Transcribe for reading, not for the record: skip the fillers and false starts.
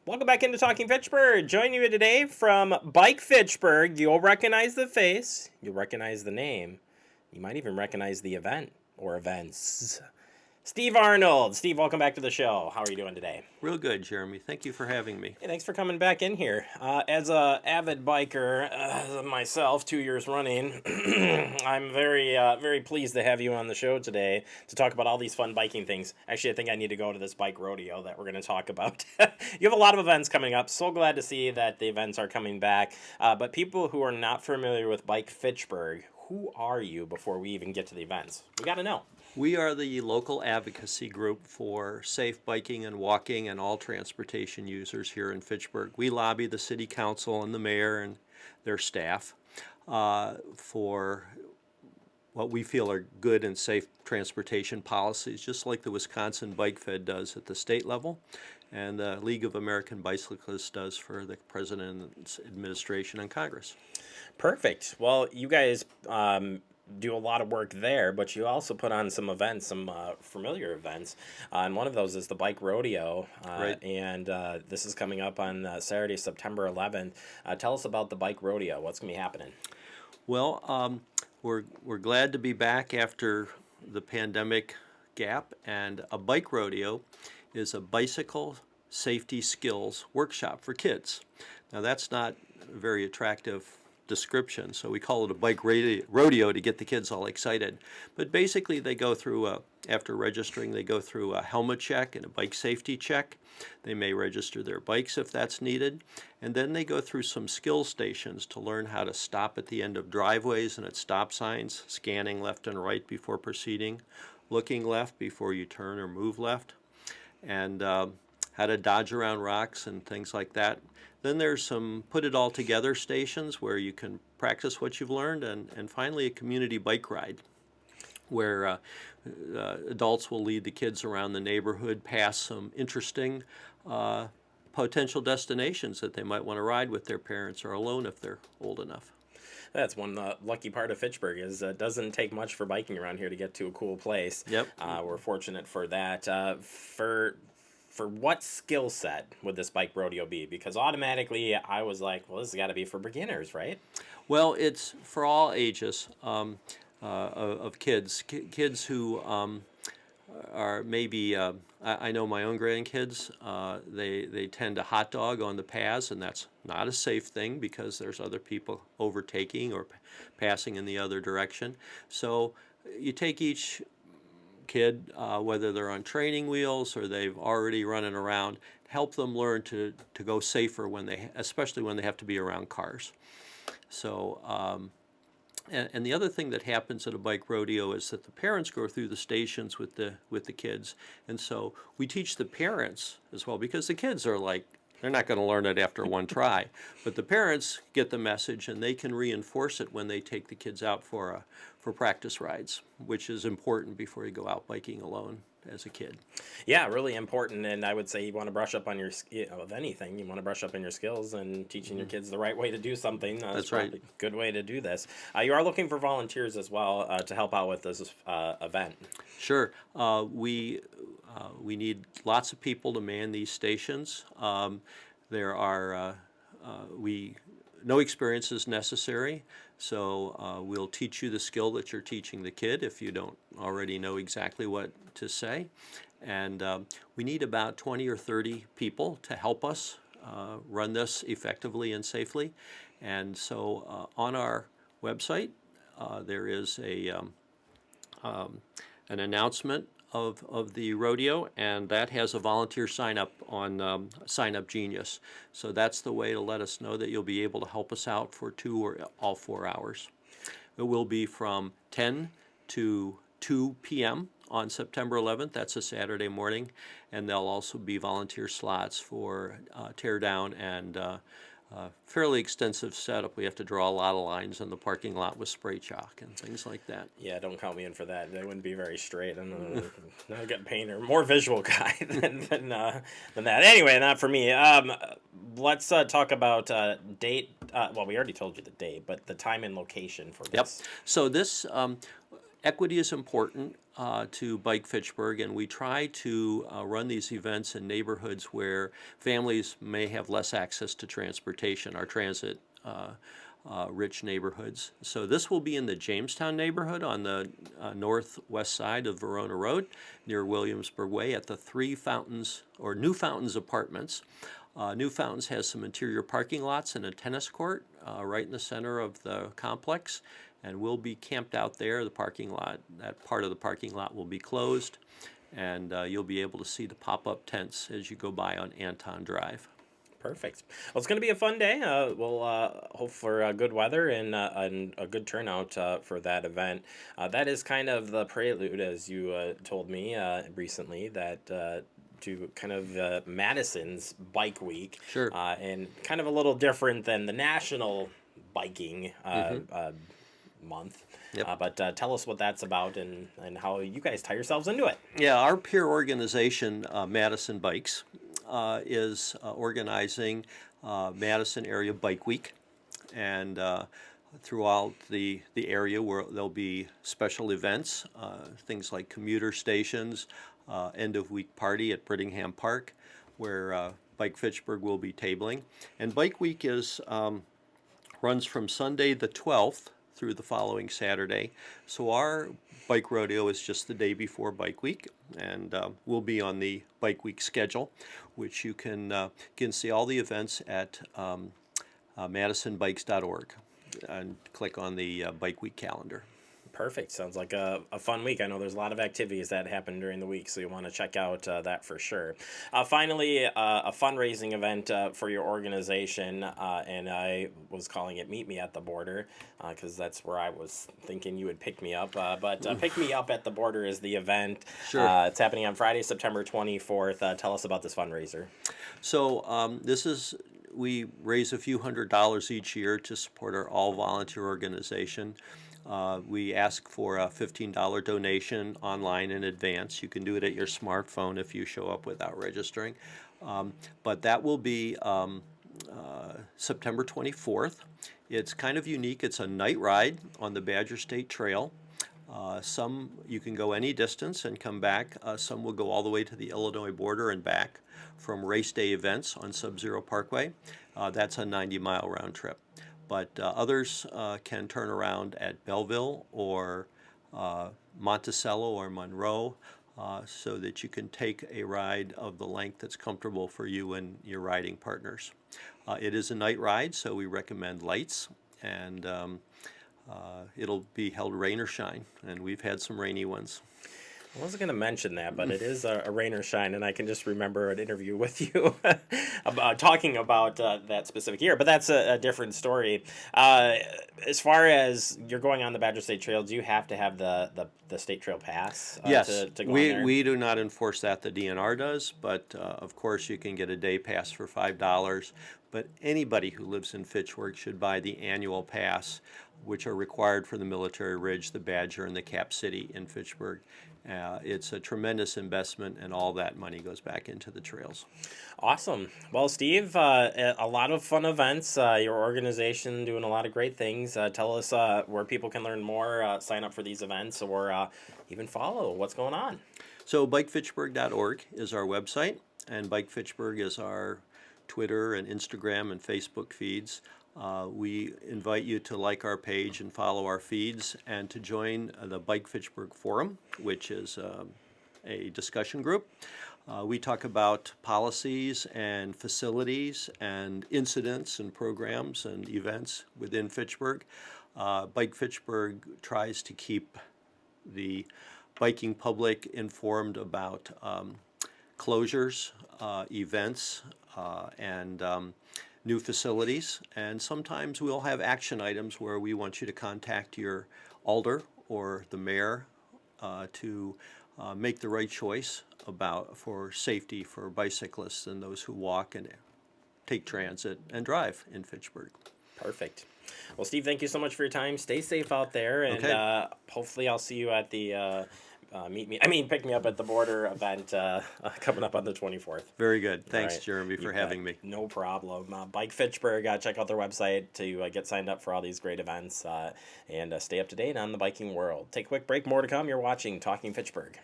Welcome back into Talking Fitchburg. Joining you today from Bike Fitchburg. You'll recognize the face. You'll recognize the name. You might even recognize the event or events. Steve Arnold. Steve, welcome back to the show. How are you doing today? Real good, Jeremy. Thank you for having me. Hey, thanks for coming back in here. As a avid biker myself, 2 years running, I'm very pleased to have you on the show today to talk about all these fun biking things. Actually, I think I need to go to this bike rodeo that we're going to talk about. You have a lot of events coming up. So glad to see that the events are coming back. But people who are not familiar with Bike Fitchburg, who are you before we even get to the events? We got to know. We are the local advocacy group for safe biking and walking and all transportation users here in Fitchburg. We lobby the city council and the mayor and their staff for what we feel are good and safe transportation policies, just like the Wisconsin Bike Fed does at the state level and the League of American Bicyclists does for the President's administration and Congress. Perfect. Well, you guys do a lot of work there, but you also put on some events, some familiar events, and one of those is the Bike Rodeo, Right. and this is coming up on Saturday, September 11th. Tell us about the Bike Rodeo. What's going to be happening? Well, we're glad to be back after the pandemic gap, and a bike rodeo is a bicycle safety skills workshop for kids. Now that's not a very attractive description, so we call it a bike rodeo to get the kids all excited. But basically they go through, after registering, they go through a helmet check and a bike safety check. They may register their bikes if that's needed. And then they go through some skill stations to learn how to stop at the end of driveways and at stop signs, scanning left and right before proceeding, looking left before you turn or move left, and how to dodge around rocks and things like that. Then there's some put it all together stations where you can practice what you've learned, and finally a community bike ride where adults will lead the kids around the neighborhood past some interesting potential destinations that they might want to ride with their parents or alone if they're old enough. That's one lucky part of Fitchburg is it doesn't take much for biking around here to get to a cool place. Yep. We're fortunate for that. For what skill set would this bike rodeo be? Because automatically I was like, well, this has got to be for beginners, right? Well, it's for all ages of kids. Kids who are maybe, I know my own grandkids, they tend to hot dog on the paths, and that's not a safe thing because there's other people overtaking or passing in the other direction. So you take each kid, whether they're on training wheels or they've already running around, help them learn to go safer especially when they have to be around cars. So, and the other thing that happens at a bike rodeo is that the parents go through the stations with the kids, and so we teach the parents as well because the kids are like, they're not going to learn it after one try, but the parents get the message and they can reinforce it when they take the kids out for practice rides, which is important before you go out biking alone as a kid. Yeah, really important. And I would say you want to brush up on your, of anything, you want to brush up on your skills and teaching your kids the right way to do something. That's right. A good way to do this. You are looking for volunteers as well to help out with this event. Sure. We need lots of people to man these stations. There are, no experience is necessary, so we'll teach you the skill that you're teaching the kid if you don't already know exactly what to say. And we need about 20 or 30 people to help us run this effectively and safely. And so on our website, there is an announcement of the rodeo, and that has a volunteer sign up on Sign Up Genius. So that's the way to let us know that you'll be able to help us out for 2 or all 4 hours. It will be from 10 to 2 p.m. on September 11th. That's a Saturday morning, and there'll also be volunteer slots for tear down and fairly extensive setup. We have to draw a lot of lines in the parking lot with spray chalk and things like that. Yeah, don't count me in for that. They wouldn't be very straight. I'm not a good painter, more visual guy than that. Anyway, not for me. Let's talk about date. Well, we already told you the date, but the time and location for this. Yep. So this equity is important. to Bike Fitchburg, and we try to run these events in neighborhoods where families may have less access to transportation, our transit rich neighborhoods. So this will be in the Jamestown neighborhood on the northwest side of Verona Road near Williamsburg Way at the Three Fountains or New Fountains Apartments. New Fountains has some interior parking lots and a tennis court right in the center of the complex, and we'll be camped out there. The parking lot, that part of the parking lot will be closed, and you'll be able to see the pop-up tents as you go by on Anton Drive. Perfect. Well, it's going to be a fun day. We'll hope for good weather and a good turnout for that event. That is kind of the prelude, as you told me recently, that to kind of Madison's Bike Week. Sure. And kind of a little different than the National Biking Month. Yep. But tell us what that's about and how you guys tie yourselves into it. Yeah, our peer organization, Madison Bikes, is organizing Madison Area Bike Week, and throughout the area where there'll be special events, things like commuter stations, end of week party at Brittingham Park, where Bike Fitchburg will be tabling. And Bike Week is runs from Sunday the 12th through the following Saturday. So our Bike Rodeo is just the day before Bike Week, and we'll be on the Bike Week schedule, which you can see all the events at madisonbikes.org and click on the Bike Week calendar. Perfect. Sounds like a fun week. I know there's a lot of activities that happen during the week, so you want to check out that for sure. Finally, a fundraising event for your organization, and I was calling it Meet Me at the Border because that's where I was thinking you would pick me up. But Pick Me Up at the Border is the event. Sure. It's happening on Friday, September 24th. Tell us about this fundraiser. So we raise a few $100s each year to support our all-volunteer organization. We ask for a $15 donation online in advance. You can do it at your smartphone if you show up without registering. But that will be September 24th. It's kind of unique. It's a night ride on the Badger State Trail. Some you can go any distance and come back. Some will go all the way to the Illinois border and back from race day events on Sub-Zero Parkway. That's a 90-mile round trip. But others can turn around at Belleville or Monticello or Monroe so that you can take a ride of the length that's comfortable for you and your riding partners. It is a night ride, so we recommend lights, and it'll be held rain or shine, and we've had some rainy ones. I wasn't going to mention that, but it is a rain or shine, and I can just remember an interview with you about talking about that specific year. But that's a different story. As far as you're going on the Badger State Trail, do you have to have the State Trail Pass? Yes, to go on there? we do not enforce that. The DNR does, but of course you can get a day pass for $5. But anybody who lives in Fitchburg should buy the annual pass, which are required for the Military Ridge, the Badger, and the Cap City in Fitchburg. It's a tremendous investment, and all that money goes back into the trails. Awesome. Well, Steve, a lot of fun events. Your organization doing a lot of great things. Tell us where people can learn more, sign up for these events, or even follow what's going on. So bikefitchburg.org is our website, and Bike Fitchburg is our Twitter and Instagram and Facebook feeds. We invite you to like our page and follow our feeds, and to join the Bike Fitchburg Forum, which is a discussion group. We talk about policies and facilities and incidents and programs and events within Fitchburg. Bike Fitchburg tries to keep the biking public informed about closures, events, and new facilities, and sometimes we'll have action items where we want you to contact your alder or the mayor to make the right choice for safety for bicyclists and those who walk and take transit and drive in Fitchburg. Perfect. Well, Steve, thank you so much for your time. Stay safe out there, and Okay. hopefully I'll see you at the pick me up at the border event coming up on the 24th. Very good. All Thanks, right. Jeremy, You for bet. having me. No problem. Bike Fitchburg. Check out their website to get signed up for all these great events and stay up to date on the biking world. Take a quick break. More to come. You're watching Talking Fitchburg.